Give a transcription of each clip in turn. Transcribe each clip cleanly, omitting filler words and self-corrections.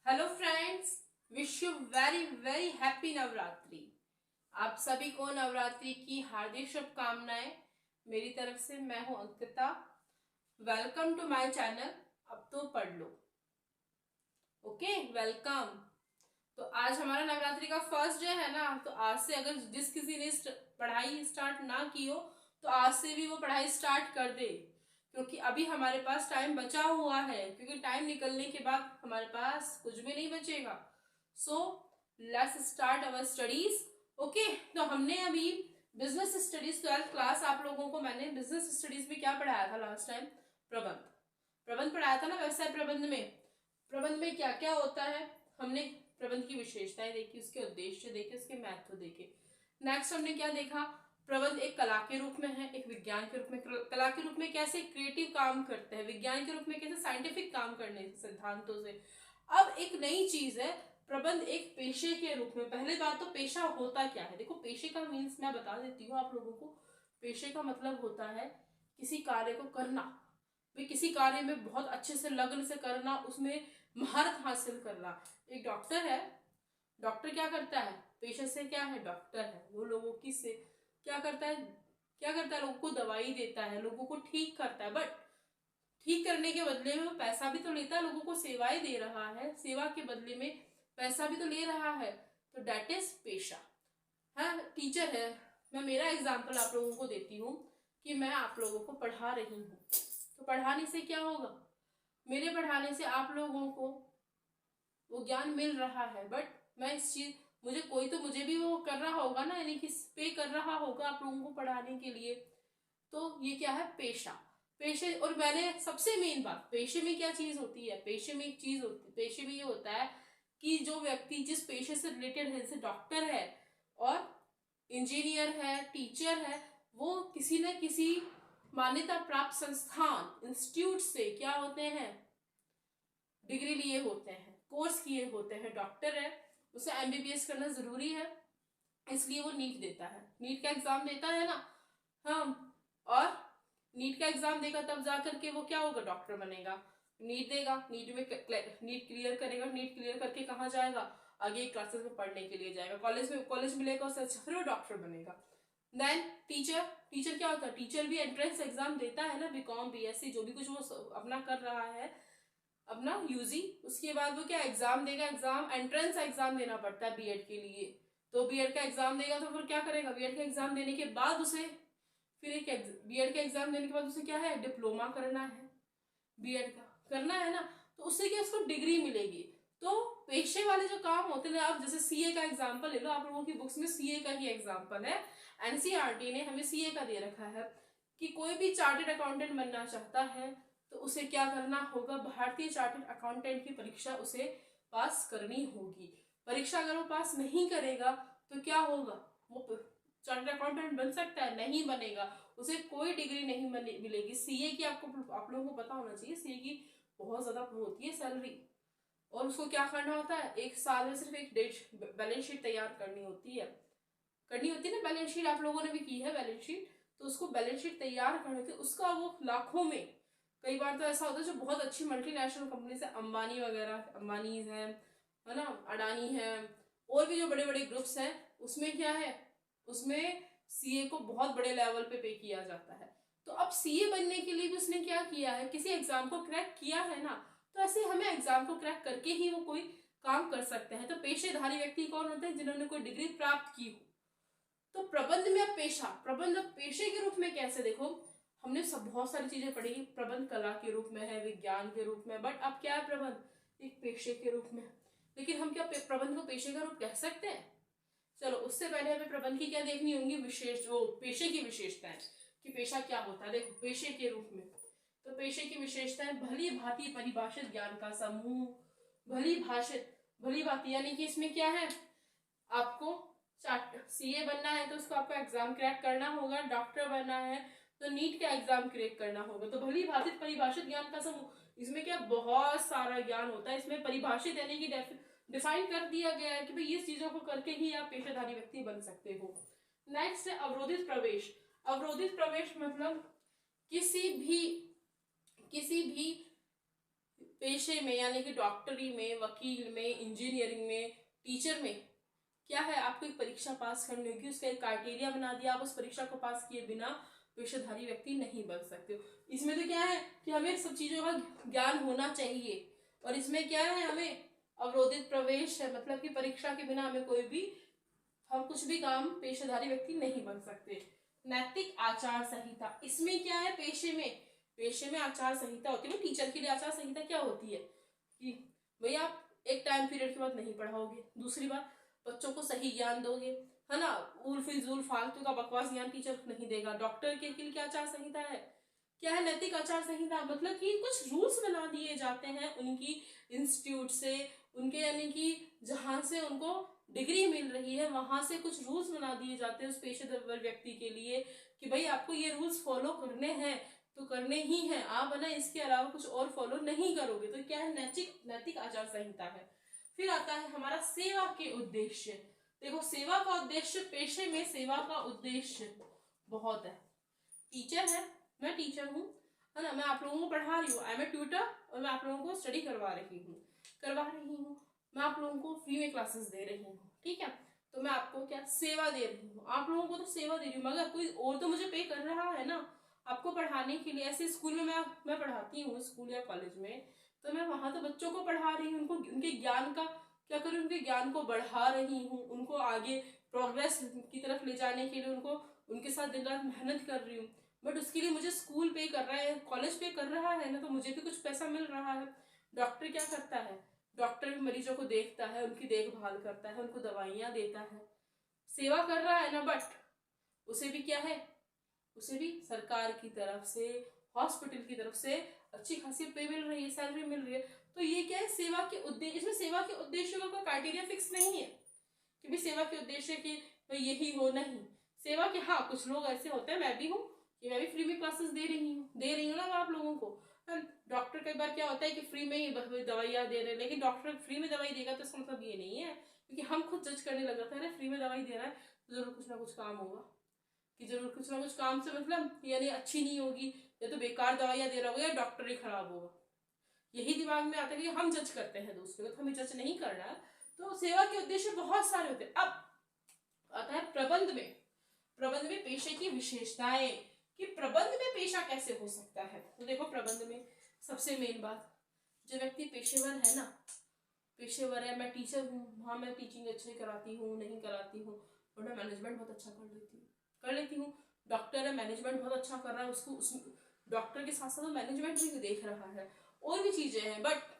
Hello friends, wish you very very happy Navratri. आप सभी को नवरात्रि की हार्दिक शुभकामनाएं मेरी तरफ से। मैं हूं Ankita. Welcome to my channel. अब तो पढ़ लो। Okay, welcome. तो आज हमारा नवरात्रि का फर्स्ट डे है ना, तो आज से अगर जिस किसी ने पढ़ाई स्टार्ट ना की हो तो आज से भी वो पढ़ाई स्टार्ट कर दे, क्योंकि अभी हमारे पास टाइम बचा हुआ है। क्योंकि टाइम निकलने के बाद हमारे पास कुछ भी नहीं बचेगा। So let's start our studies. Okay, तो हमने अभी बिजनेस स्टडीज 12th क्लास, आप लोगों को मैंने बिजनेस स्टडीज में क्या पढ़ाया था लास्ट टाइम? प्रबंध। प्रबंध पढ़ाया था ना, व्यवसाय प्रबंध में। प्रबंध में क्या क्या होता है हमने प्रबंध की विशेषताएं देखी, उसके उद्देश्य देखे, उसके महत्व देखे। नेक्स्ट हमने क्या देखा? प्रबंध एक कला के रूप में है, एक विज्ञान के रूप में। कला के रूप में कैसे क्रिएटिव काम करते हैं, विज्ञान के रूप में कैसे साइंटिफिक काम करने सिद्धांतों से। अब एक नई चीज है, प्रबंध एक पेशे के रूप में। पहले बात तो पेशा होता क्या है, देखो पेशे का मीन्स मैं बता देती हूँ आप लोगों को। पेशे का मतलब होता है किसी कार्य को करना, भाई किसी कार्य में बहुत अच्छे से लगन से करना, उसमें महारत हासिल करना। एक डॉक्टर है, डॉक्टर क्या करता है? पेशे से क्या है? डॉक्टर है। वो लोगों की से क्या करता है? लोगों को दवाई देता है, लोगों को ठीक करता है। बट ठीक करने के बदले में वो पैसा भी तो लेता है, लोगों को सेवाएं दे रहा है, सेवा के बदले में पैसा भी तो ले रहा है। तो डेट इज पेशा। हाँ, टीचर है, मैं मेरा एग्जाम्पल आप लोगों को देती हूँ कि मैं आप लोगों को पढ़ा रही हूँ। तो पढ़ाने से क्या होगा? मेरे पढ़ाने से आप लोगों को वो ज्ञान मिल रहा है, बट मैं इस चीज मुझे भी वो कर रहा होगा ना, यानी कि पे कर रहा होगा आप लोगों को पढ़ाने के लिए। तो ये क्या है? पेशा। पेशे। और मैंने सबसे मेन बात, पेशे में क्या चीज होती है? पेशे में एक चीज होती है, पेशे में ये होता है कि जो व्यक्ति जिस पेशे से रिलेटेड है, जैसे डॉक्टर है और इंजीनियर है, टीचर है, वो किसी न किसी मान्यता प्राप्त संस्थान इंस्टीट्यूट से क्या होते हैं? डिग्री लिए होते हैं, कोर्स किए होते हैं। डॉक्टर है, उसे एमबीबीएस करना जरूरी है, इसलिए वो नीट देता है, नीट का एग्जाम देता है ना। हाँ, और नीट का एग्जाम देगा तब जाकर के वो क्या होगा? डॉक्टर बनेगा। नीट देगा, नीट में नीट क्लियर करेगा, नीट क्लियर करके कहाँ जाएगा? आगे क्लासेस में पढ़ने के लिए जाएगा, कॉलेज मिलेगा उससे अच्छा, फिर वो डॉक्टर बनेगा। Then teacher. टीचर क्या होता है? टीचर भी एंट्रेंस एग्जाम देता है ना, बीकॉम बीएससी जो भी कुछ वो अपना कर रहा है, अपना यूजी। उसके बाद वो क्या एग्जाम देगा? एग्जाम एंट्रेंस एग्जाम देना पड़ता है बीएड के लिए। तो बीएड का एग्जाम देगा तो फिर क्या करेगा? बीएड का एग्जाम देने के बाद उसे फिर एक बीएड का एग्जाम देने के बाद उसे क्या है? डिप्लोमा करना है, बीएड का करना है ना। तो उससे क्या? उसको डिग्री मिलेगी। तो पेशे वाले जो काम होते हैं, आप जैसे सीए का एग्जाम्पल ले लो, आप लोगों की बुक्स में सीए का ही एग्जाम्पल है। एनसीईआरटी ने हमें सीए का दे रखा है कि कोई भी चार्टेड अकाउंटेंट बनना चाहता है तो उसे क्या करना होगा? भारतीय चार्टेड अकाउंटेंट की परीक्षा उसे पास करनी होगी। परीक्षा अगर वो पास नहीं करेगा तो क्या होगा? वो चार्टेड अकाउंटेंट बन सकता है? नहीं बनेगा, उसे कोई डिग्री नहीं मिलेगी। सीए की आप लोगों को पता होना चाहिए, सीए की बहुत ज्यादा होती है सैलरी। और उसको क्या करना होता है? एक साल में सिर्फ एक डेट बैलेंस शीट तैयार करनी होती है ना। बैलेंस शीट आप लोगों ने भी की है, बैलेंस शीट। तो उसको बैलेंस शीट तैयार करने के उसका वो लाखों में, कई बार तो ऐसा होता है जो बहुत अच्छी मल्टीनेशनल कंपनी से, अंबानी वगैरह, अंबानी है ना, अडानी है, और भी जो बड़े बड़े ग्रुप्स हैं, उसमें क्या है? उसमें सीए को बहुत बड़े लेवल पे किया जाता है। तो अब सीए बनने के लिए भी उसने क्या किया है? किसी एग्जाम को क्रैक किया है ना। तो ऐसे हमें एग्जाम को क्रैक करके ही वो कोई काम कर सकते हैं। तो पेशेधारी व्यक्ति कौन होते हैं? जिन्होंने कोई डिग्री प्राप्त की हो। तो प्रबंध में अब पेशा, प्रबंध अब पेशे के रूप में कैसे? देखो, हमने सब बहुत सारी चीजें पढ़ी। प्रबंध कला के रूप में है, विज्ञान के रूप में, बट अब क्या है? प्रबंध एक पेशे के रूप में। लेकिन हम क्या प्रबंध को पेशे का रूप कह सकते हैं? चलो, उससे पहले हमें प्रबंध की क्या देखनी होंगी? विशेष वो पेशे की विशेषताएं, कि पेशा क्या होता है। देखो, पेशे के रूप में तो पेशे की विशेषताएं: भली भांति परिभाषित ज्ञान का समूह। भली भांति यानी कि इसमें क्या है? आपको सीए बनना है तो उसको आपको एग्जाम क्रैक करना होगा, डॉक्टर बनना है तो नीट का एग्जाम क्रैक करना होगा। तो भली भांति परिभाषित ज्ञान का समूह, इसमें क्या बहुत सारा ज्ञान होता है। इसमें परिभाषित यानी कि डिफाइन कर दिया गया है कि भाई इस चीजों को करके ही आप पेशेधारी व्यक्ति बन सकते हो। नेक्स्ट है अवरोधित प्रवेश। अवरोधित प्रवेश मतलब किसी भी पेशे में यानी कि डॉक्टरी में, वकील में, इंजीनियरिंग में, टीचर में क्या है, आपको एक परीक्षा पास करनी होगी, उसका एक क्राइटेरिया बना दिया, आप उस परीक्षा को पास किए बिना पेशेधारी व्यक्ति नहीं बन सकते हो। इसमें तो क्या है कि हमें सब चीजों का ज्ञान होना चाहिए, और इसमें क्या है, हमें अवरोधित प्रवेश है, मतलब कि परीक्षा के बिना हमें हम कुछ भी काम पेशेधारी व्यक्ति नहीं बन सकते। नैतिक आचार संहिता, इसमें क्या है, पेशे में आचार संहिता होती है। टीचर के लिए आचार संहिता क्या होती है कि भाई आप एक टाइम पीरियड के बाद नहीं पढ़ाओगे, दूसरी बात बच्चों को सही ज्ञान दोगे, है ना, उल फिजूल फालतू का बकवास ज्ञान टीचर नहीं देगा। डॉक्टर के लिए क्या आचार संहिता है, क्या है, नैतिक आचार संहिता, मतलब कि कुछ रूल्स बना दिए जाते हैं उनकी इंस्टीट्यूट से, उनके यानी कि जहां से उनको डिग्री मिल रही है वहां से कुछ रूल्स बना दिए जाते हैं उस पेशेवर व्यक्ति के लिए कि भाई आपको ये रूल्स फॉलो करने हैं तो करने ही हैं, आप है ना इसके अलावा कुछ और फॉलो नहीं करोगे तो क्या है, नैतिक आचार संहिता है। फिर आता है हमारा सेवा के उद्देश्य। देखो सेवा का उद्देश्य, पेशे में सेवा का उद्देश्य बहुत है। टीचर है, मैं टीचर हूँ, है ना, मैं आप लोगों को पढ़ा रही हूँ, आई एम ए ट्यूटर, और मैं आप लोगों को स्टडी करवा रही हूँ, मैं आप लोगों को फ्री में क्लासेस दे रही हूँ, ठीक है, तो मैं आपको क्या सेवा दे रही हूँ, आप लोगों को तो सेवा दे रही हूँ, मगर कोई और तो मुझे पे कर रहा है ना आपको पढ़ाने के लिए। ऐसे स्कूल में मैं पढ़ाती हूँ, स्कूल या कॉलेज में, तो मैं वहां तो बच्चों को पढ़ा रही हूँ, उनको उनके ज्ञान का क्या करूँ, उनके ज्ञान को बढ़ा रही हूँ, उनको आगे प्रोग्रेस की तरफ ले जाने के लिए उनको उनके साथ दिन रात मेहनत कर रही हूँ। बट उसके लिए मुझे स्कूल पे कर रहा है, कॉलेज पे कर रहा है ना, तो मुझे भी कुछ पैसा मिल रहा है। डॉक्टर क्या करता है, डॉक्टर भी मरीजों को देखता है, उनकी देखभाल करता है, उनको दवाइयाँ देता है, सेवा कर रहा है ना, बट उसे भी क्या है, उसे भी सरकार की तरफ से, हॉस्पिटल की तरफ से अच्छी खासी पे मिल रही है, सैलरी मिल रही है। तो ये क्या है, सेवा के उद्देश्य, इसमें सेवा के उद्देश्य का कोई क्राइटेरिया फिक्स नहीं है कि भाई सेवा के उद्देश्य की तो यही हो, नहीं। सेवा के हाँ कुछ लोग ऐसे होते हैं, मैं भी हूँ कि मैं भी फ्री में क्लासेस दे रही हूँ ना आप लोगों को। डॉक्टर कई बार क्या होता है कि फ्री में ही दवाइयाँ दे रहे हैं, लेकिन डॉक्टर फ्री में दवाई देगा तो इसका मतलब ये नहीं है, क्योंकि हम खुद जज करने लग जाते हैं, फ्री में दवाई दे रहा है तो जरूर कुछ ना कुछ काम होगा, कि जरूर कुछ ना कुछ काम से मतलब यानी अच्छी नहीं होगी, या तो बेकार दवाइयाँ दे रहा होगा या डॉक्टर ही खराब होगा। यही दिमाग में आता है कि हम जज करते हैं दूसरे को, तो हमें जज नहीं करना है। तो सेवा के उद्देश्य बहुत सारे होते हैं। अब आता है प्रबंध में पेशे की विशेषताएं, कि प्रबंध में पेशा कैसे हो सकता है। तो देखो प्रबंध में सबसे मेन बात, जो व्यक्ति पेशेवर है ना, पेशेवर है, मैं टीचर हूँ, हाँ मैं टीचिंग अच्छे कराती हूँ, नहीं कराती हूँ, और मैं मैनेजमेंट बहुत अच्छा कर लेती हूँ। डॉक्टर है, मैनेजमेंट बहुत अच्छा कर रहा है, उसको उस डॉक्टर के साथ साथ मैनेजमेंट भी देख रहा है, और भी चीजें हैं, बट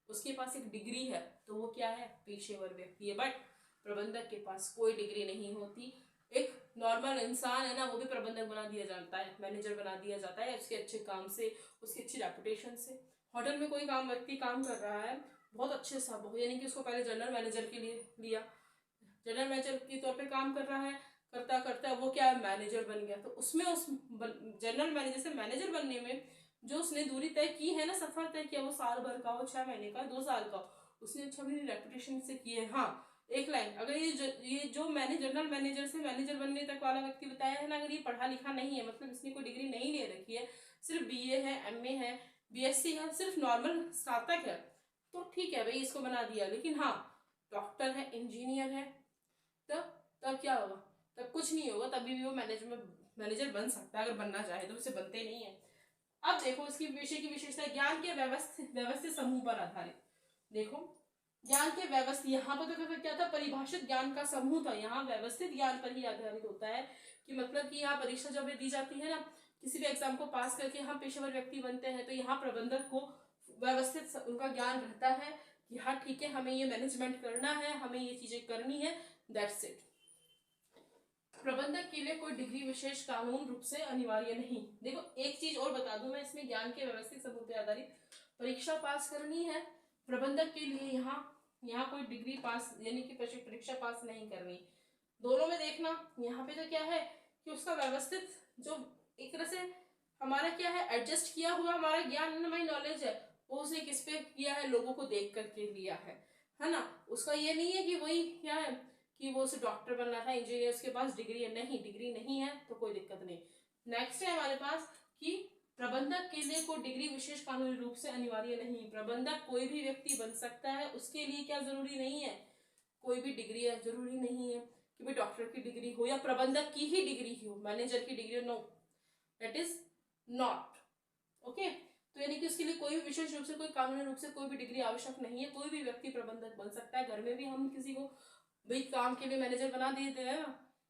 उसके पास एक डिग्री है, तो वो क्या है, पेशेवर व्यक्ति है। बट प्रबंधक के पास कोई डिग्री नहीं होती, एक नॉर्मल इंसान है ना, वो भी प्रबंधक बना दिया जाता है, मैनेजर बना दिया जाता है उसके अच्छे काम से, उसकी अच्छी रेपुटेशन से। होटल में कोई व्यक्ति काम कर रहा है बहुत अच्छे सा, यानी कि उसको पहले जनरल मैनेजर के लिए लिया, जनरल मैनेजर के तौर पे काम कर रहा है, करता करता वो क्या है, मैनेजर बन गया। तो उसमें उस जनरल मैनेजर से मैनेजर बनने में जो उसने दूरी तय की है ना, सफर तय किया, वो साल भर का हो, 6 महीने का, 2 साल का, उसने अच्छा भी रेपुटेशन से किया है। हाँ एक लाइन, अगर ये जो मैंने जनरल मैनेजर से मैनेजर बनने तक वाला व्यक्ति बताया है ना, अगर ये पढ़ा लिखा नहीं है, मतलब इसने कोई डिग्री नहीं ले रखी है, सिर्फ बीए है, एमए है, बीएससी है, सिर्फ नॉर्मल स्नातक है, तो ठीक है भाई इसको बना दिया। लेकिन हाँ डॉक्टर है, इंजीनियर है, तब क्या होगा, तब कुछ नहीं होगा, तभी भी वो मैनेजर बन सकता है अगर बनना चाहे, तो उसे बनते नहीं है। अब देखो इसकी विषय की विशेषता, ज्ञान के व्यवस्थित समूह पर आधारित। देखो ज्ञान के व्यवस्थित, यहाँ पर तो क्या था, परिभाषित ज्ञान का समूह था, यहाँ व्यवस्थित ज्ञान पर ही आधारित होता है, कि मतलब कि यहाँ परीक्षा जब दी जाती है ना, किसी भी एग्जाम को पास करके हम पेशेवर व्यक्ति बनते हैं, तो यहाँ प्रबंधक को व्यवस्थित उनका ज्ञान रहता है कि हाँ ठीक है, हमें ये मैनेजमेंट करना है, हमें ये चीजें करनी है, दैट्स इट। प्रबंधक के लिए कोई डिग्री विशेष कानून रूप से अनिवार्य नहीं। देखो एक चीज और बता दूं मैं, इसमें ज्ञान के व्यवस्थित समूह पर आधारित परीक्षा पास करनी है प्रबंधक के लिए, यहाँ कोई डिग्री पास यानी कि परीक्षा पास नहीं करनी। दोनों में देखना, यहाँ पे तो क्या है कि उसका व्यवस्थित जो एक तरह से हमारा क्या है, एडजस्ट किया हुआ हमारा ज्ञान, हमारी नॉलेज है, वो उसने किस पे किया है, लोगों को देख करके लिया है ना। उसका ये नहीं है कि वही क्या है कि वो उसे डॉक्टर बनना था, इंजीनियर, उसके पास डिग्री है, नहीं, डिग्री नहीं है तो कोई दिक्कत नहीं। नेक्स्ट है हमारे पास कि प्रबंधक के लिए कोई डिग्री विशेष कानूनी रूप से अनिवार्य नहीं। प्रबंधक कोई भी व्यक्ति बन सकता है, उसके लिए क्या जरूरी नहीं है, कोई भी डिग्री जरूरी नहीं है कि भाई डॉक्टर की डिग्री हो या प्रबंधक की ही डिग्री हो, मैनेजर की degree, no, that is not okay. तो यानी कि उसके लिए कोई भी विशेष रूप से, कोई कानूनी रूप से कोई भी डिग्री आवश्यक नहीं है, कोई भी व्यक्ति प्रबंधक बन सकता है। घर में भी हम किसी को भाई काम के लिए मैनेजर बना देते हैं ना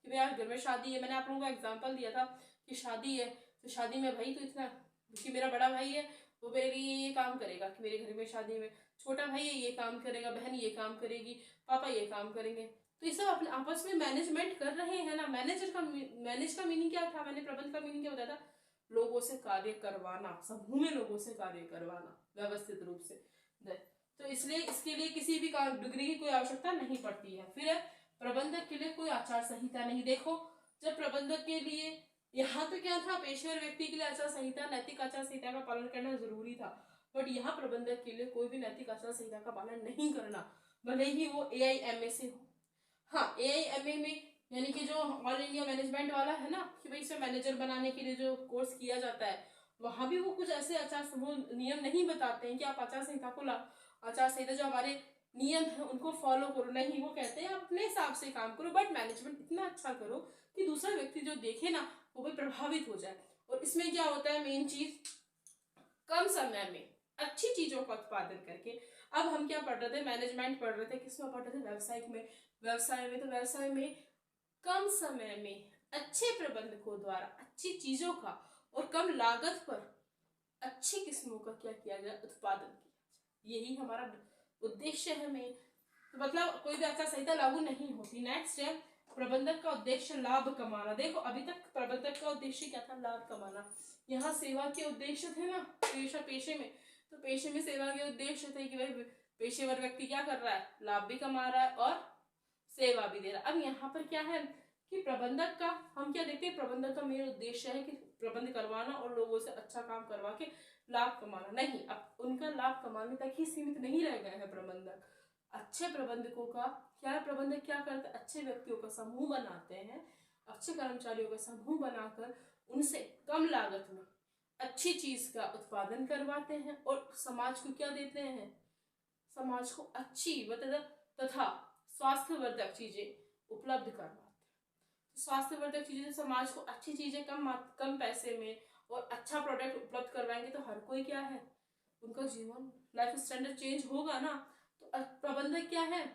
कि भाई यार घर में शादी है, मैंने आप लोगों को एग्जाम्पल दिया था कि शादी है तो शादी में भाई तो इतना कि मेरा बड़ा भाई है वो मेरे लिए ये काम करेगा कि मेरे घर में शादी में, छोटा भाई है ये काम करेगा, बहन ये काम करेगी, पापा ये काम करेंगे। तो ये सब अपने आपस में मैनेजमेंट कर रहे हैं ना। मैनेज का मीनिंग क्या था, मैंने प्रबंध का मीनिंग क्या बताया था, लोगों से कार्य करवाना, समूह में लोगों से कार्य करवाना व्यवस्थित रूप से। तो इसलिए इसके लिए किसी भी डिग्री की कोई आवश्यकता नहीं पड़ती है। फिर प्रबंधक के लिए कोई आचार संहिता नहीं। देखो जब प्रबंधक के लिए यहाँ तो क्या था, पेशेवर व्यक्ति के लिए आचार संहिता, नैतिक आचार संहिता का पालन करना जरूरी था, बट यहाँ प्रबंधक के लिए कोई भी नैतिक आचार संहिता का पालन नहीं करना, भले ही वो AIMA से हो। हाँ, AIMA में यानी कि जो ऑल इंडिया मैनेजमेंट वाला है ना कि भाई इसे मैनेजर बनाने के लिए जो कोर्स किया जाता है, वहां भी वो कुछ ऐसे आचार नियम नहीं बताते हैं कि आप आचार संहिता को आचार संहिता जो हमारे नियम है उनको फॉलो करो, नहीं, वो कहते हैं अपने हिसाब से काम करो, बट मैनेजमेंट इतना अच्छा करो कि दूसरा व्यक्ति जो देखे ना वो भी प्रभावित हो जाए। और इसमें क्या होता है, मेन चीज, कम समय में अच्छी चीजों का उत्पादन करके। अब हम क्या पढ़ रहे थे, मैनेजमेंट पढ़ रहे थे, किसमें पढ़ रहे थे, व्यवसायिक में। तो व्यवसाय में कम समय में अच्छे प्रबंधकों द्वारा अच्छी चीजों का और कम लागत पर अच्छी किस्मों का क्या किया जाए, उत्पादन किया जाए, यही हमारा उद्देश्य है। में तो मतलब कोई भी आचार संहिता लागू नहीं होती। नेक्स्ट है प्रबंधक का उद्देश्य लाभ कमाना। देखो अभी तक प्रबंधक का उद्देश्य क्या था, लाभ कमाना। यहाँ सेवा के उद्देश्य थे ना, पेशे में, तो पेशे में सेवा के उद्देश्य थे कि भाई पेशेवर व्यक्ति क्या कर रहा है, लाभ भी कमा रहा है और सेवा भी दे रहा है। अब यहाँ पर क्या है कि प्रबंधक का हम क्या देखते हैं, प्रबंधक का मेन उद्देश्य है कि प्रबंध करवाना और लोगों से अच्छा काम करवा के लाभ कमाना। नहीं, अब उनका लाभ कमाने तक ही सीमित नहीं रह गए हैं प्रबंधक। अच्छे प्रबंधकों का क्या है, प्रबंधक क्या करते हैं, अच्छे व्यक्तियों का समूह बनाते हैं, अच्छे कर्मचारियों का समूह बनाकर उनसे कम लागत में अच्छी चीज का उत्पादन करवाते हैं और समाज को क्या देते हैं, समाज को अच्छी तथा स्वास्थ्यवर्धक चीजें उपलब्ध करवाते हैं। स्वास्थ्यवर्धक चीजें, समाज को अच्छी चीजें कम पैसे में और अच्छा प्रोडक्ट उपलब्ध करवाएंगे तो हर कोई क्या है, उनका जीवन लाइफ स्टैंडर्ड चेंज होगा ना। तो प्रबंधक क्या है,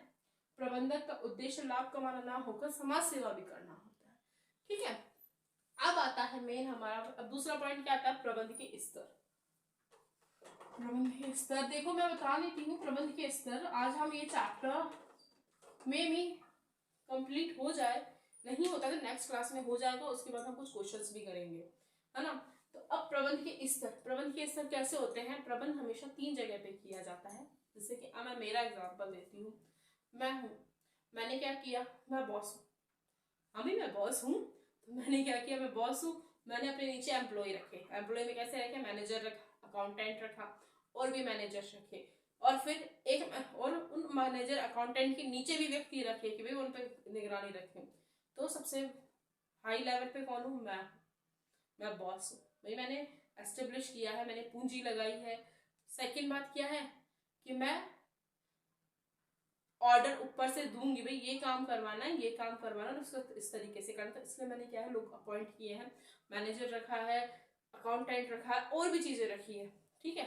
प्रबंधक का उद्देश्य लाभ कमाना ना होकर समाज सेवा भी करना होता है। ठीक है, अब आता है मेन हमारा, अब दूसरा पॉइंट क्या आता है, प्रबंध के स्तर। प्रबंध के स्तर देखो मैं बता देती हूँ, प्रबंध के स्तर आज हम ये चैप्टर में भी कंप्लीट हो जाए, नहीं होता तो नेक्स्ट क्लास में हो जाएगा, उसके बाद हम कुछ क्वेश्चंस भी करेंगे, है ना। तो अब प्रबंध के स्तर, प्रबंध के स्तर कैसे होते हैं, प्रबंध हमेशा 3 जगह पे किया जाता है। जैसे कि अब मैं मेरा एग्जांपल देती हूँ, मैंने क्या किया, मैं बॉस हूँ, अभी मैं बॉस हूँ, तो मैंने क्या किया, मैं बॉस हूँ, मैंने अपने नीचे एम्प्लॉय रखे, एम्प्लॉय में कैसे रखे, मैनेजर रखा, अकाउंटेंट रखा और भी मैनेजर रखे, और फिर एक और उन मैनेजर अकाउंटेंट के नीचे भी व्यक्ति रखे कि भाई उन पर निगरानी रखें। तो सबसे हाई लेवल पे कौन हूँ, मैं बॉस हूँ भाई, मैंने एस्टेब्लिश किया है, मैंने पूंजी लगाई है। सेकंड बात क्या है कि मैं ऑर्डर ऊपर से दूंगी, भाई ये काम करवाना है, ये काम करवाना है, उसको इस तरीके से करना। इसलिए मैंने क्या है, लोग अपॉइंट किए हैं, मैनेजर रखा है, अकाउंटेंट रखा है और भी चीजें रखी है। ठीक है,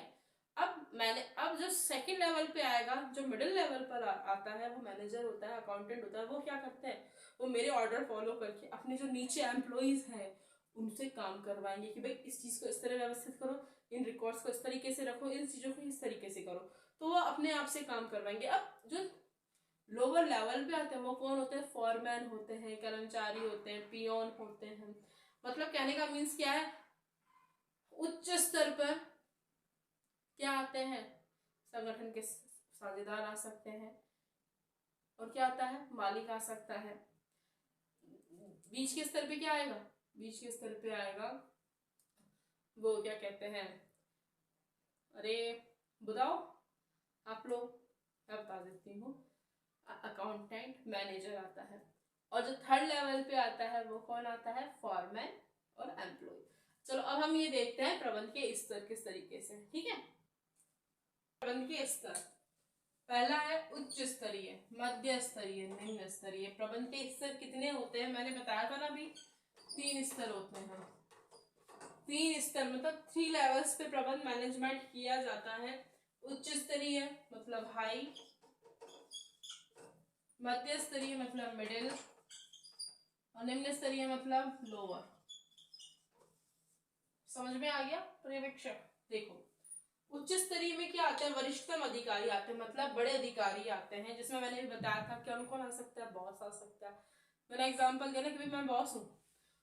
अब जो सेकंड लेवल पे आएगा, जो मिडिल लेवल पर आता है, वो मैनेजर होता है, अकाउंटेंट होता है, वो क्या करते हैं, वो मेरे ऑर्डर फॉलो करके अपने जो नीचे एम्प्लॉइज हैं उनसे काम करवाएंगे कि भाई इस चीज को इस तरह व्यवस्थित करो, इन रिकॉर्ड्स को इस तरीके से रखो, इन चीजों को इस तरीके से करो, तो वो अपने आप से काम करवाएंगे। अब जो लोअर लेवल पे आते हैं वो कौन होते हैं, फॉरमैन होते हैं, कर्मचारी होते हैं, पियोन होते हैं। मतलब कहने का मीन्स क्या है, उच्च स्तर पर क्या आते हैं, संगठन के साझेदार आ सकते हैं, और क्या आता है, मालिक आ सकता है। बीच के स्तर पे क्या आएगा, बीच के स्तर पे आएगा वो क्या कहते हैं, अरे बताओ आप लोग, मैं बता देती हूँ, अकाउंटेंट, मैनेजर आता है। और जो थर्ड लेवल पे आता है वो कौन आता है, फॉरमैन और एम्प्लॉय। चलो अब हम ये देखते हैं प्रबंध के स्तर किस तरीके से, ठीक है। प्रबंध के स्तर, पहला है उच्च स्तरीय, मध्य स्तरीय, निम्न स्तरीय। प्रबंध के स्तर कितने होते हैं, मैंने बताया था ना अभी, 3 स्तर होते हैं। 3 स्तर मतलब 3 लेवल्स पे प्रबंध मैनेजमेंट किया जाता है। उच्च स्तरीय मतलब हाई, मध्य स्तरीय मतलब मिडिल, और निम्न स्तरीय मतलब लोअर। समझ में आ गया पर्यवेक्षक? देखो उच्च स्तरीय में क्या आते हैं, वरिष्ठतम अधिकारी आते हैं, मतलब बड़े अधिकारी आते हैं, जिसमें मैंने भी बताया था कौन कौन आ सकता है, बॉस आ सकता है। मैंने एग्जांपल दिया ना कि भाई मैं बॉस हूँ,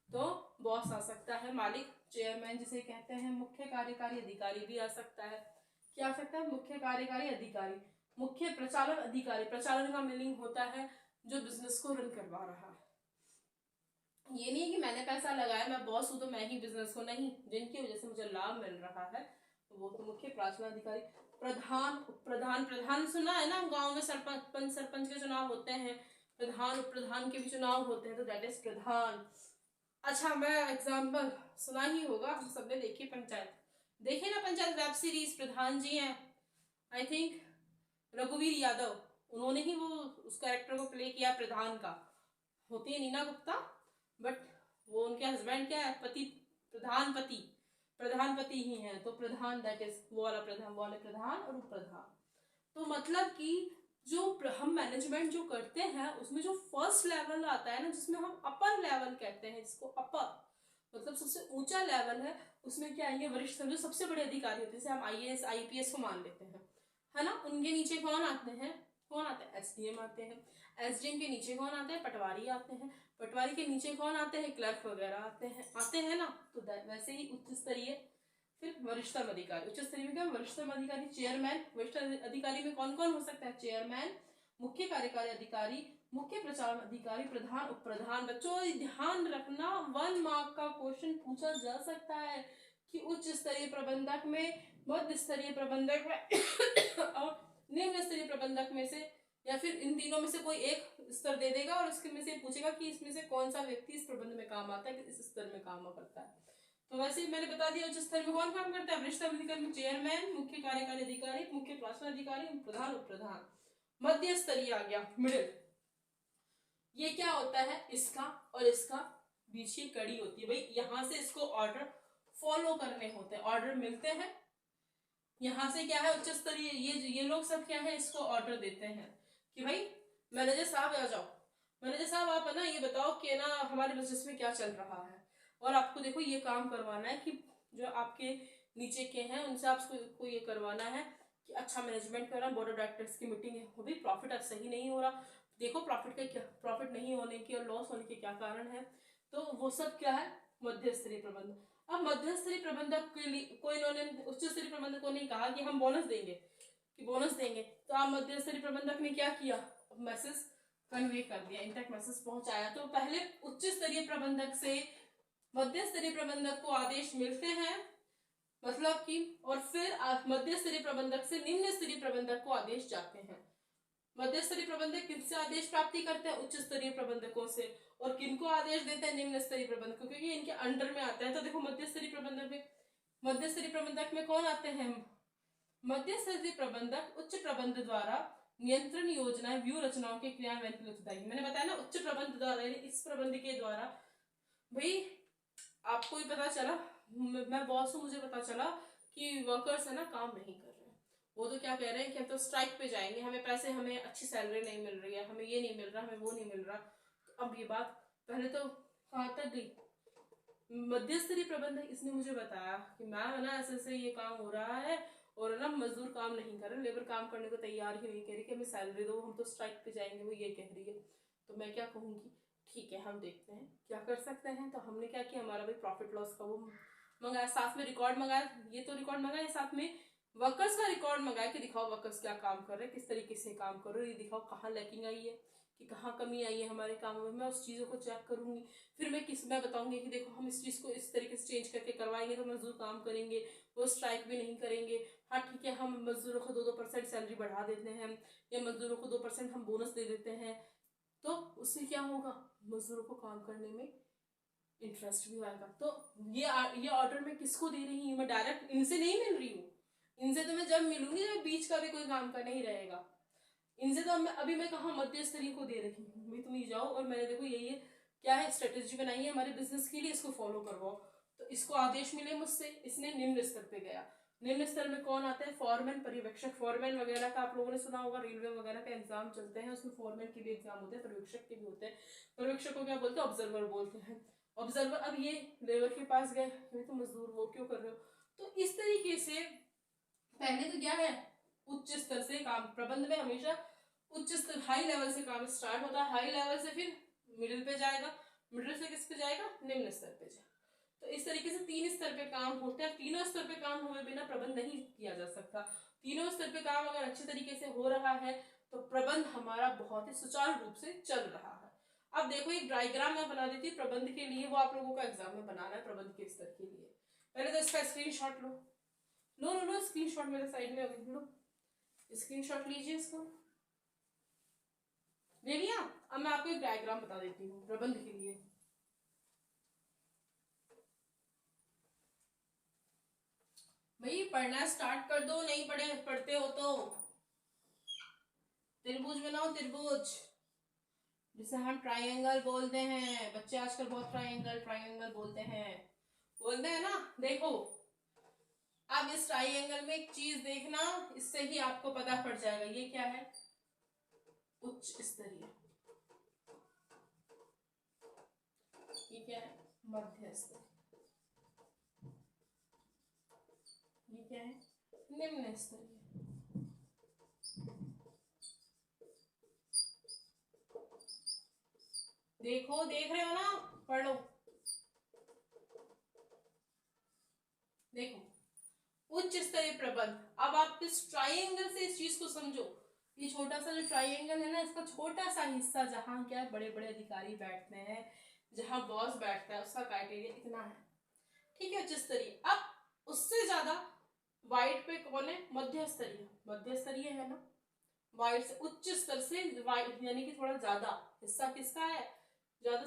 तो बॉस आ सकता है, मालिक, चेयरमैन जिसे कहते हैं, मुख्य कार्यकारी अधिकारी भी आ सकता है। क्या आ सकता है, मुख्य कार्यकारी अधिकारी, मुख्य प्रचालन अधिकारी। प्रचालन का मीनिंग होता है जो बिजनेस को रन करवा रहा है। ये नहीं है कि मैंने पैसा लगाया, मैं बॉस हूं तो मैं ही बिजनेस को, नहीं, जिनकी वजह से मुझे लाभ मिल रहा है वो तो मुख्य प्रचालन अधिकारी। प्रधान, प्रधान, प्रधान सुना है ना, गांव में सरपंच सरपंच के चुनाव होते हैं, प्रधान उप प्रधान के भी चुनाव होते हैं, तो दैट इज प्रधान। अच्छा मैं एग्जाम्पल सुना ही होगा, हम सबने देखी पंचायत, देखिए ना पंचायत वेब सीरीज, प्रधान जी हैं आई थिंक रघुवीर यादव, उन्होंने ही वो उस कैरेक्टर को प्ले किया प्रधान का। होती है नीना गुप्ता, बट वो उनके हस्बैंड क्या है, पति, प्रधानपति ही हैं, तो प्रधान दैट इज वो वाला प्रधान, वो वाले प्रधान और उप प्रधान। तो मतलब कि जो हम मैनेजमेंट जो करते हैं उसमें जो फर्स्ट लेवल आता है ना, जिसमें हम अपर लेवल कहते हैं, जिसको अपर मतलब सबसे ऊंचा लेवल है, उसमें क्या आएंगे, वरिष्ठ जो सबसे बड़े अधिकारी होते हैं, जैसे हम IAS IPS को मान लेते हैं, है ना। उनके नीचे कौन आते हैं, कौन आते हैं, SDM आते हैं। SDM के नीचे कौन आते हैं, पटवारी आते हैं। पटवारी के नीचे कौन आते हैं, क्लर्क वगैरह आते हैं ना। तो वैसे ही उच्च स्तरीय, फिर वरिष्ठतम अधिकारी। उच्च स्तरीय में क्या, वरिष्ठतम अधिकारी, चेयरमैन। वरिष्ठ अधिकारी में कौन कौन हो सकता है, चेयरमैन, मुख्य कार्यकारी अधिकारी, मुख्य प्रचारण अधिकारी, प्रधान उप प्रधान। बच्चों ध्यान रखना, 1 मार्क का क्वेश्चन पूछा जा सकता है कि उच्च स्तरीय प्रबंधक में, मध्य स्तरीय प्रबंधक में और निम्न स्तरीय प्रबंधक में से, या फिर इन तीनों में से कोई एक स्तर दे देगा और उसके में से पूछेगा कि इसमें से कौन सा व्यक्ति इस प्रबंध में काम आता है, इस स्तर में काम करता है। तो वैसे ही मैंने बता दिया उच्च स्तर में कौन काम करता है, वरिष्ठ अधिकारी में चेयरमैन, मुख्य कार्यकारी अधिकारी, मुख्य प्रशासन अधिकारी, प्रधान उप प्रधान। मध्य स्तरीय आ गया, मिडिल। ये क्या होता है, इसका और इसका बीच की कड़ी होती है, भाई यहां से इसको ऑर्डर फॉलो करने होते हैं, ऑर्डर मिलते हैं। यहाँ से क्या है, उच्च स्तरीय, ये लोग सब क्या है, इसको ऑर्डर देते हैं कि भाई मैनेजर साहब आ जाओ, मैनेजर साहब आप है ना ये बताओ कि ना हमारे बिजनेस में क्या चल रहा है, और आपको देखो ये काम करवाना है कि जो आपके नीचे के हैं उनसे आपको ये करवाना है कि अच्छा मैनेजमेंट करना, बोर्ड ऑफ डायरेक्टर्स की मीटिंग है, वो भी प्रॉफिट अब सही नहीं हो रहा, देखो प्रॉफिट का क्या, प्रॉफिट नहीं होने की और लॉस होने के क्या कारण है, तो वो सब क्या है, मध्य स्तरीय प्रबंधन। अब मध्य स्तरीय प्रबंधक के लिए कोई इन्होंने उच्च स्तरीय प्रबंधक को नहीं कहा कि हम बोनस देंगे, कि बोनस देंगे, तो आप मध्य स्तरीय प्रबंधक ने क्या किया, मैसेज कन्वे कर दिया, इंटैक्ट मैसेज पहुंचाया। तो पहले उच्च स्तरीय प्रबंधक से मध्य स्तरीय प्रबंधक को आदेश मिलते हैं, मतलब कि, और फिर मध्य स्तरीय प्रबंधक से निम्न स्तरीय प्रबंधक को आदेश जाते हैं। मध्य स्तरीय प्रबंधक किनसे आदेश प्राप्ति करते हैं, उच्च स्तरीय प्रबंधकों से, और किनको आदेश देते हैं, निम्न स्तरीय प्रबंधकों, क्योंकि इनके अंडर में आते हैं। तो देखो मध्य स्तरीय प्रबंधक में कौन आते हैं, मध्य स्तरीय प्रबंधक उच्च प्रबंध द्वारा नियंत्रण योजनाएं व्यू रचनाओं के क्रियान्वयन के लिए उत्तरदायी। मैंने बताया ना उच्च प्रबंध द्वारा, यानी इस प्रबंध के द्वारा, भाई आपको ही पता चला, मैं बॉस हूँ, मुझे पता चला कि वर्कर्स है ना काम नहीं कर रहे हैं, वो तो क्या कह रहे हैं कि हम तो स्ट्राइक पे जाएंगे, हमें पैसे, हमें अच्छी सैलरी नहीं मिल रही है, हमें ये नहीं मिल रहा, हमें वो नहीं मिल रहा। तो अब ये बात पहले तो कहाँ तक गई, मध्य स्तरीय प्रबंधक, इसने मुझे बताया कि मैम ना ऐसे ऐसे ये काम हो रहा है और ना मजदूर काम नहीं कर रहे, लेबर काम करने को तैयार ही नहीं, कह रही कि हमें सैलरी दो, हम तो स्ट्राइक पे जाएंगे, वो ये कह रही है। तो मैं क्या कहूँगी, ठीक है हम देखते हैं क्या कर सकते हैं। तो हमने क्या किया, हमारा भी प्रॉफिट लॉस का वो मंगाया, साथ में रिकॉर्ड मंगाया, ये तो रिकॉर्ड मंगाया, साथ में वर्कर्स का रिकॉर्ड मंगाया कि दिखाओ वर्कर्स क्या काम कर रहे हैं, किस तरीके से काम कर रहे हो, ये दिखाओ कहाँ लैकिंग आई है, कि कहाँ कमी आई है हमारे कामों में, मैं उस चीज़ों को चेक करूंगी। फिर मैं बताऊंगी कि देखो हम इस चीज़ को इस तरीके से चेंज करके करवाएंगे तो मजदूर काम करेंगे, वो स्ट्राइक भी नहीं करेंगे। हाँ ठीक है, हम मजदूरों को 2% सैलरी बढ़ा देते हैं, या मजदूरों को 2% हम बोनस दे देते हैं, तो उससे क्या होगा, मजदूरों को काम करने में इंटरेस्ट भी आएगा। तो ये ऑर्डर मैं किसको दे रही हूँ, मैं डायरेक्ट इनसे नहीं मिल रही हूँ। इनसे तो मैं जब मिलूंगी जब बीच का भी कोई काम का नहीं रहेगा। इनसे तो अभी मैं कहाँ मध्य स्तरीय को दे रखी हूँ, भाई तुम ये जाओ और मैंने देखो ये क्या है स्ट्रेटेजी बनाई है हमारे बिजनेस के लिए, इसको फॉलो करवाओ। तो इसको आदेश मिले मुझसे, इसने निम्न स्तर पे गया। निम्न स्तर में कौन आता है, फॉरमैन, पर्यवेक्षक। फॉरमैन वगैरह का आप लोगों ने सुना होगा, रेलवे वगैरह का एग्जाम चलते हैं, उसमें फॉरमैन के भी एग्जाम होते हैं, पर्यवेक्षक के भी होते हैं। पर्यवेक्षक को क्या बोलते हैं, ऑब्जर्वर बोलते हैं। ऑब्जर्वर, अब ये लेबर के पास गए, ये तो मजदूर वो क्यों कर रहे हो। तो इस तरीके से पहले तो क्या है, उच्च स्तर से काम, प्रबंध में हमेशा उच्च स्तर हाई लेवल से काम स्टार्ट होता है, हाई लेवल से फिर मिडिल पे जाएगा, मिडिल से किस पे जाएगा, निम्न स्तर पे जाएगा। तो इस तरीके से 3 स्तर पे काम होते हैं। तीनों स्तर पे काम हुए बिना प्रबंध नहीं किया जा सकता। तीनों स्तर पे काम अगर अच्छे तरीके से हो रहा है तो प्रबंध हमारा बहुत ही सुचारू रूप से चल रहा है। अब देखो एक डायग्राम मैं बना देती हूँ प्रबंध के लिए, वो आप लोगों को एग्जाम में बनाना है प्रबंध के स्तर के लिए। पहले तो इसका स्क्रीनशॉट लो, लो लो लो स्क्रीनशॉट मेरे साइड में अभी लो, स्क्रीनशॉट लीजिए इसको, ले लिया। अब मैं आपको एक डायग्राम बता देती हूँ प्रबंध के लिए। भाई पढ़ना स्टार्ट कर दो, नहीं पढ़ते हो तो। त्रिभुज बनाओ, त्रिभुज, जिसे हम ट्रायंगल बोलते हैं। बच्चे आजकल बहुत ट्रायंगल ट्रायंगल बोलते हैं ना। देखो अब इस ट्रायंगल में एक चीज देखना, इससे ही आपको पता पड़ जाएगा ये क्या है, उच्च स्तरीय, ये क्या है, मध्य स्तरीय, ये क्या है, निम्न स्तरीय। देखो, देख रहे हो ना, पढ़ो। देखो उच्च स्तरीय प्रबंध। अब आप इस ट्रायंगल से इस चीज को समझो, ये छोटा सा जो ट्रायंगल है ना, इसका छोटा सा हिस्सा जहां क्या बड़े बड़े अधिकारी बैठते हैं, जहां बॉस बैठता है, उसका क्राइटेरिया इतना है, ठीक है, उच्च स्तरीय। अब उससे ज्यादा वाइट पे कौन है, मध्य स्तरीय, मध्य स्तरीय है ना, वाइट से उच्च स्तर से वाइट यानी कि थोड़ा ज्यादा हिस्सा किसका है, ज्यादा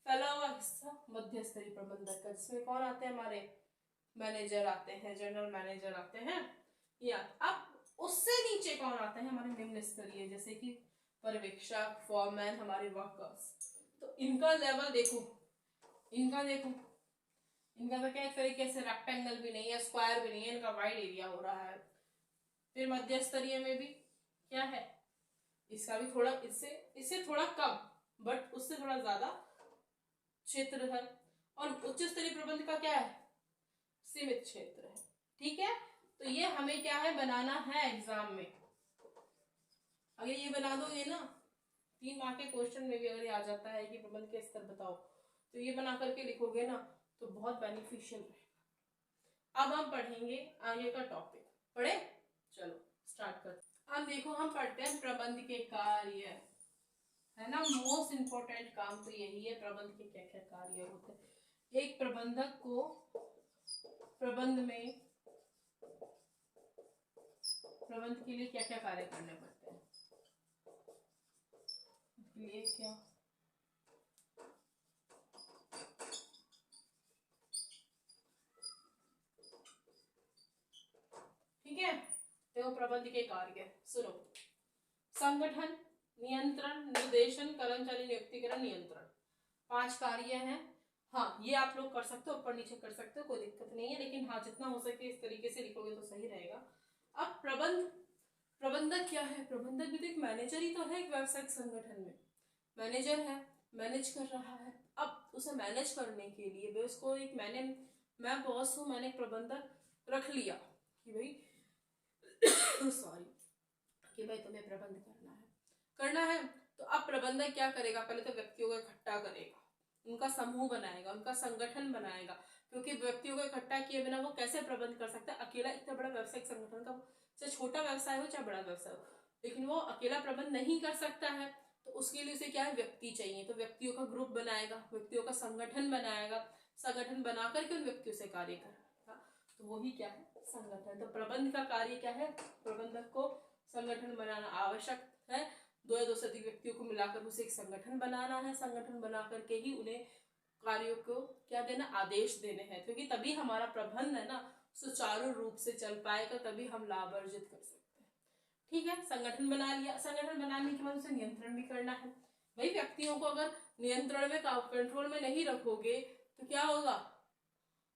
फैला हुआ हिस्सा मध्य स्तरीय प्रबंधक का, जिसमें कौन आते हैं, हमारे मैनेजर आते हैं, जनरल मैनेजर आते हैं। या अब उससे नीचे कौन आते हैं, हमारे निम्न स्तरीय, जैसे कि पर्यवेक्षक, फॉरमैन, हमारे वर्कर्स। तो इनका लेवल देखो, इनका देखो, इनका तो क्या एक तरीके से रेक्टेंगल भी नहीं है, स्क्वायर भी नहीं है, इनका वाइड एरिया हो रहा है। फिर मध्य स्तरीय में भी क्या है, इसका भी थोड़ा इससे थोड़ा कम, बट उससे थोड़ा ज्यादा क्षेत्र है। और उच्च स्तरीय प्रबंध का क्या है, सीमित क्षेत्र है, ठीक है। तो ये हमें क्या है, बनाना है एग्जाम में। अगर ये बना दोगे ना, 3 मार्क के क्वेश्चन में भी अगर ये आ जाता है कि प्रबंध के स्तर बताओ, तो ये बना करके लिखोगे ना तो बहुत बेनिफिशियल रहेगा। अब हम पढ़ेंगे आगे का टॉपिक, पढ़े, चलो स्टार्ट करते। अब देखो हम पढ़ते हैं प्रबंध के कार्य, है ना, मोस्ट इंपोर्टेंट काम तो यही है, प्रबंध के क्या क्या कार्य होते हैं। एक प्रबंधक को प्रबंध के लिए क्या क्या कार्य करने पड़ते हैं, ये क्या, ठीक है। देखो प्रबंध के कार्य सुनो, संगठन, नियंत्रण, निर्देशन, कर्मचारी नियुक्तिकरण, नियंत्रण, 5 कार्य हैं। हाँ ये आप लोग कर सकते हो, ऊपर नीचे कर सकते हो, कोई दिक्कत नहीं है, लेकिन हाँ जितना हो सके इस तरीके से लिखोगे तो सही रहेगा। अब प्रबंधक क्या है, प्रबंधक भी तो एक मैनेजर ही तो है, एक व्यावसायिक संगठन में मैनेजर है, मैनेज कर रहा है। अब उसे मैनेज करने के लिए भाई उसको एक मैं बॉस हूँ, मैंने एक प्रबंधक रख लिया कि भाई सॉरी, कि भाई तुम्हें प्रबंध करना है। तो अब प्रबंधक क्या करेगा, पहले तो व्यक्तियों को इकट्ठा करेगा, उनका समूह बनाएगा, उनका संगठन बनाएगा, क्योंकि व्यक्तियों को इकट्ठा किए बिना वो कैसे प्रबंध कर सकता है। अकेला इतना बड़ा व्यवसायिक संगठन का, चाहे छोटा व्यवसाय हो चाहे बड़ा व्यवसाय हो, लेकिन वो अकेला प्रबंध नहीं कर सकता है। तो उसके लिए उसे क्या है, व्यक्ति चाहिए। तो व्यक्तियों का ग्रुप बनाएगा, व्यक्तियों का संगठन बनाएगा, संगठन बना करके उन व्यक्तियों से कार्य करेगा, तो वही क्या है, संगठन। तो प्रबंध का कार्य क्या है, प्रबंधक को संगठन बनाना आवश्यक है, 2 या 2 से अधिक व्यक्तियों को मिलाकर उसे एक संगठन बनाना है, संगठन बना करके ही उन्हें कार्यों को क्या देना, आदेश देने हैं, क्योंकि तभी हमारा प्रबंध है ना सुचारू रूप से चल पाएगा, तभी हम लाभ अर्जित कर सकते हैं। ठीक है, संगठन बना लिया। संगठन बनाने के बाद उसे नियंत्रण भी करना है। भाई व्यक्तियों को अगर नियंत्रण में, कंट्रोल में नहीं रखोगे तो क्या होगा,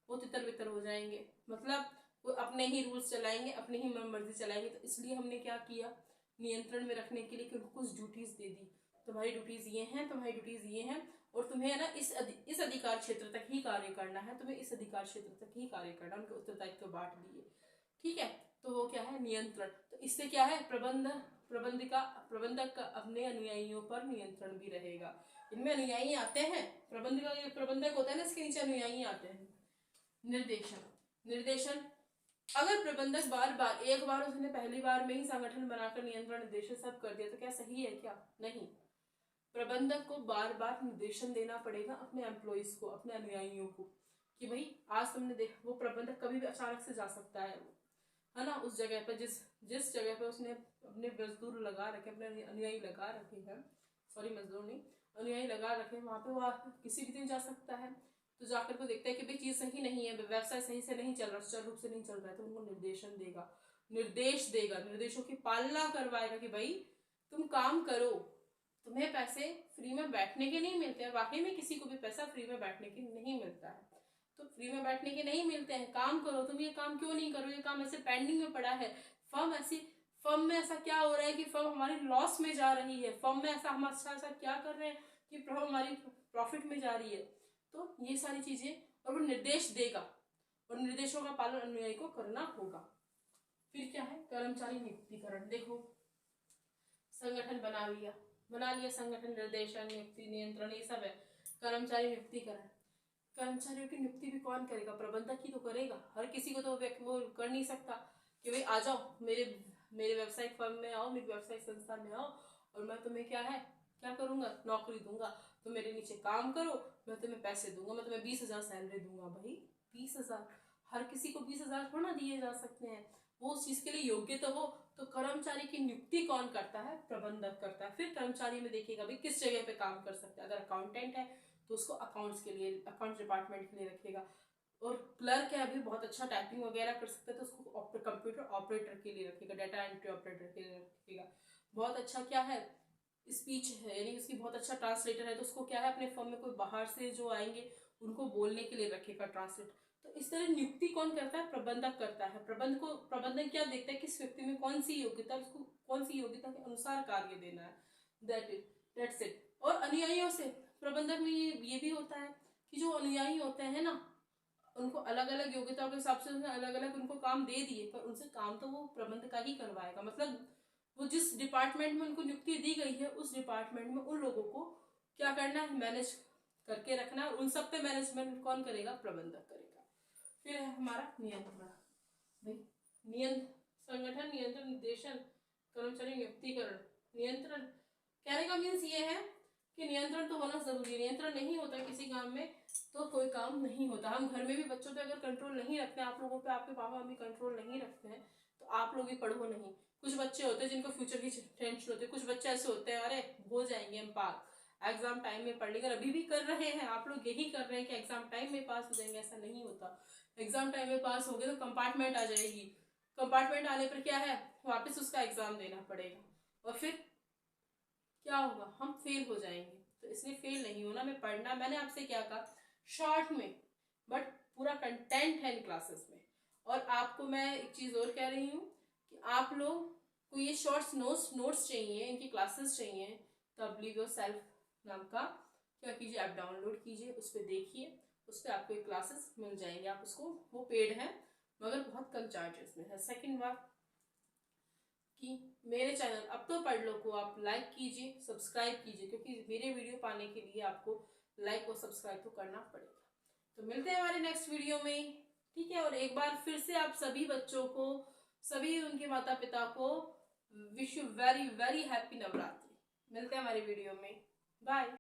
वो तितर बितर हो जाएंगे, मतलब वो अपने ही रूल्स चलाएंगे, अपनी ही मर्जी चलाएंगे। तो इसलिए हमने क्या किया, नियंत्रण में रखने के लिए उनको कुछ ड्यूटीज दे दी। तुम्हारी ड्यूटीज ये हैं, तुम्हारी ड्यूटीज ये हैं, और तुम्हें ना इस अधिकार क्षेत्र तक ही कार्य करना है, तुम्हें इस अधिकार क्षेत्र तक ही कार्य करना, उनके उत्तरदायित्व बांट दिए। ठीक है, तो वो क्या है, नियंत्रण। तो इससे क्या है, प्रबंधक का अपने अनुयायियों पर नियंत्रण भी रहेगा। इनमें अनुयायी आते हैं, प्रबंधक होता है ना, इसके नीचे अनुयायी आते हैं। निर्देशन, अगर प्रबंधक एक बार उसने पहली बार में ही संगठन बनाकर नियंत्रण निर्देशन सब कर दिया तो क्या सही है, क्या नहीं। प्रबंधक को बार बार निर्देशन देना पड़ेगा अपने एम्प्लॉइज को, अपने अनुयायियों को, कि भाई आज तुमने देख, वो प्रबंधक कभी भी अचानक से जा सकता है ना, उस जगह पर जिस जगह पर उसने अपने मजदूर लगा रखे, अपने अनुयायी लगा रखे हैं, सॉरी मजदूर नहीं, अनुयायी लगा रखे हैं, वहां पे वो किसी भी दिन जा सकता है। तो जाकर को देखता है कि भाई चीज सही नहीं है, व्यवसाय सही से नहीं चल रहा, सुचारू रूप से नहीं चल रहा है, तो उनको निर्देश देगा, निर्देशों की पालना करवाएगा कि भाई तुम काम करो, तुम्हें पैसे फ्री में बैठने के नहीं मिलते हैं। वाकई में किसी को भी पैसा फ्री में बैठने के नहीं मिलता है, तो फ्री में बैठने के नहीं मिलते हैं, काम करो। तुम ये काम क्यों नहीं करो, ये काम ऐसे पेंडिंग में पड़ा है, फर्म में ऐसा क्या हो रहा है कि फर्म हमारी लॉस में जा रही है, फर्म में हम ऐसा क्या कर रहे हैं कि फर्म हमारी प्रॉफिट में जा रही है। तो ये सारी चीजें, और वो निर्देश देगा, और निर्देशों का पालन अनुयायी को करना होगा। फिर क्या है, कर्मचारी नियुक्तिकरण। देखो, संगठन बना लिया संगठन, निर्देशन, नियुक्ति, नियंत्रण, ये सब है। कर्मचारी नियुक्तिकरण, कर्मचारियों की नियुक्ति भी कौन करेगा, प्रबंधक ही तो करेगा। हर किसी को तो वो कर नहीं सकता कि भाई आ जाओ मेरे व्यावसायिक फर्म में आओ, मेरी व्यावसायिक संस्थान में आओ, और मैं तुम्हें क्या करूंगा, नौकरी दूंगा, तुम मेरे नीचे काम करो, मैं तुम्हें पैसे दूंगा, मैं तुम्हें 20,000 सैलरी दूंगा। भाई 20,000, हर किसी को 20,000 थोड़ा दिए जा सकते हैं, वो उस चीज के लिए योग्य तो हो। तो कर्मचारी की नियुक्ति कौन करता है, प्रबंधक करता है। फिर कर्मचारी में देखिएगा भाई किस जगह पे काम कर सकता है। अगर अकाउंटेंट है तो उसको अकाउंट्स डिपार्टमेंट के लिए रखेगा, और क्लर्क है, अभी बहुत अच्छा टाइपिंग वगैरह कर सकता है तो उसको कंप्यूटर ऑपरेटर के लिए रखेगा, डाटा एंट्री ऑपरेटर के लिए रखेगा। बहुत अच्छा क्या है, स्पीच है, यानी उसकी बहुत अच्छा ट्रांसलेटर है, तो उसको क्या है, अपने फर्म में कोई बाहर से जो आएंगे उनको बोलने के लिए रखेगा ट्रांसलेट। तो इस तरह नियुक्ति कौन करता है, प्रबंधक करता है। प्रबंधक क्या देखता है, किस व्यक्ति में कौन सी योग्यता, उसको कौन सी योग्यता के अनुसार कार्य देना है, दैट्स इट। और अनुयायियों से प्रबंधक में ये भी होता है कि जो अनुयायी होते हैं ना, उनको अलग अलग योग्यता के हिसाब से अलग अलग उनको काम दे दिए, पर उनसे काम तो वो प्रबंधक का ही करवाएगा। मतलब वो जिस डिपार्टमेंट में उनको नियुक्ति दी गई है, उस डिपार्टमेंट में उन लोगों को क्या करना है, मैनेज करके रखना है। उन सब पे मैनेजमेंट कौन करेगा, प्रबंधक करेगा। फिर है हमारा नियंत्रण। संगठन, नियंत्रण, निर्देशन, कर्मचारी नियुक्तिकरण। नियंत्रण कहने का मीन्स ये है कि नियंत्रण तो होना जरूरी है। नियंत्रण नहीं होता किसी काम में तो कोई काम नहीं होता। हम घर में भी बच्चों पे अगर कंट्रोल नहीं रखते, आप लोगों पे आपके पापा मम्मी कंट्रोल नहीं रखते हैं, तो आप लोग भी पढ़ो नहीं। कुछ बच्चे होते हैं जिनको फ्यूचर की टेंशन होती है, कुछ बच्चे ऐसे होते हैं, अरे हो जाएंगे हम पास, एग्जाम टाइम में पढ़ लेंगे। अभी भी कर रहे हैं आप लोग, यही कर रहे हैं कि एग्जाम टाइम में पास हो जाएंगे, ऐसा नहीं होता। एग्जाम टाइम में पास हो गए तो कंपार्टमेंट आ जाएगी, कंपार्टमेंट आने पर क्या है, वापस उसका एग्जाम देना पड़ेगा, और फिर क्या होगा, हम फेल हो जाएंगे। तो इसलिए फेल नहीं होना, मैं पढ़ना, मैंने आपसे क्या कहा, शॉर्ट में, बट पूरा कंटेंट है इन क्लासेस में। और आपको मैं एक चीज और कह रही हूँ कि आप लोग को ये शॉर्ट्स नोट्स चाहिए, इनकी क्लासेस चाहिए, तो बिलीव योरसेल्फ नाम का क्या कीजिए, आप डाउनलोड कीजिए, उस पर देखिए, उस पर आपको क्लासेस मिल जाएंगे। आप उसको, वो पेड है मगर बहुत कम चार्जेस में है। सेकेंड बात कि मेरे चैनल अब तो पढ़ लो को आप लाइक कीजिए, सब्सक्राइब कीजिए, क्योंकि मेरे वीडियो पाने के लिए आपको लाइक और सब्सक्राइब तो करना पड़ेगा। तो मिलते हैं हमारे नेक्स्ट वीडियो में, ठीक है। और एक बार फिर से आप सभी बच्चों को, सभी उनके माता पिता को wish you very very happy Navratri. मिलते हैं हमारे वीडियो में, बाय।